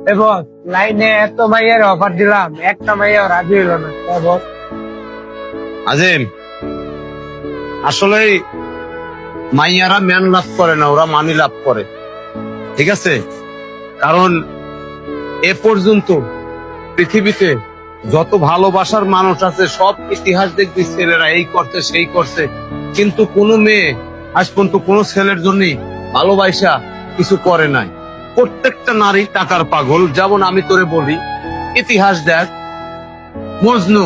বস লাইনে এত মাইয়ের অফার দিলাম, একটা মাইয়া রাজি হইল না। বস আজিম, আসলে মাইয়ারা ম্যান লাভ করে না, ওরা মানি লাভ করে। ঠিক আছে, কারণ এ পর্যন্ত পৃথিবীতে যত ভালোবাসার মানুষ আছে সব ইতিহাস দেখবি ছেলেরা এই করছে সেই করছে, কিন্তু কোনো মেয়ে আজ পর্যন্ত কোনো ছেলের জন্য ভালোবাসা কিছু করে নাই। প্রত্যেকটা নারী টাকার পাগল। যেমন আমি তোরে বলি, ইতিহাস দেখ, মজনু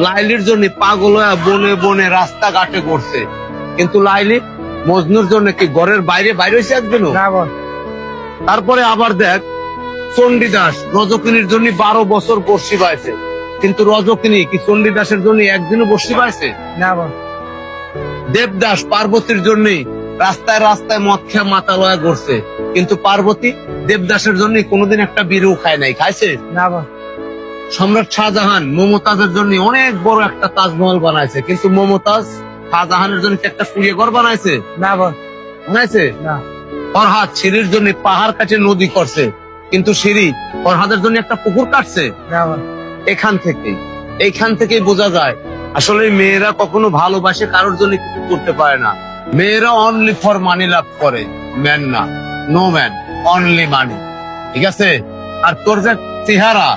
লাইলির জন্য পাগল হয়ে বনে বনে রাস্তাঘাটে করছে, কিন্তু লাইলি মজনুর জন্য কি ঘরের বাইরে বাইরে হয়েছে একদিনও? না বস। তারপরে আবার দেখ, চণ্ডীদাস রজকিনীর জন্য 12 বছর বর্ষি পাইছে, কিন্তু রজকিনী কি চণ্ডীদাসের জন্য একদিনও বর্ষি পাইছে? না বস। দেবদাস পার্বতীর জন্যই রাস্তায় রাস্তায় মদ খেয়ে মাথা লয়া করছে, কিন্তু পার্বতী দেবদাসের জন্য কোনোদিন একটা বিড়িও খায় নাই। খাইছে? না বস। সম্রাট শাহজাহান মমতাজের জন্য অনেক বড় একটা তাজমহল বানাইছে, কিন্তু মমতাজ শাহজাহানের জন্য কি একটা কুড়িয়ে বানাইছে? না বস। বানাইছে না। ফরহাদ সিঁড়ির জন্য পাহাড় কাটে নদী করছে, কিন্তু সিঁড়ি ফরহাদের জন্য একটা পুকুর কাটছে? না বস। এইখান থেকেই বোঝা যায় আসলে মেয়েরা কখনো ভালোবাসে কারোর জন্য কিছু করতে পারে না। মেয়েরা অনলি ফর মানি লাভ করে, ম্যান না। নো ম্যান, অনলি মানি। ঠিক আছে? আর তোর যে চেহারা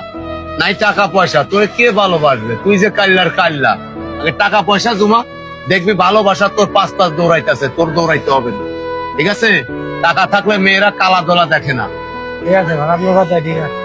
নাই, টাকা পয়সা, তোরে কে ভালোবাসবে? তুই যে কাল্লার কাল্লা, আগে টাকা পয়সা জমা, দেখবি ভালোবাসা তোর পাঁচ দৌড়াইতেছে, তোর দৌড়াইতে হবে না। ঠিক আছে? টাকা থাকলে মেয়েরা কালা দোলা দেখে না। ঠিক আছে, আপনার কথা ঠিক আছে।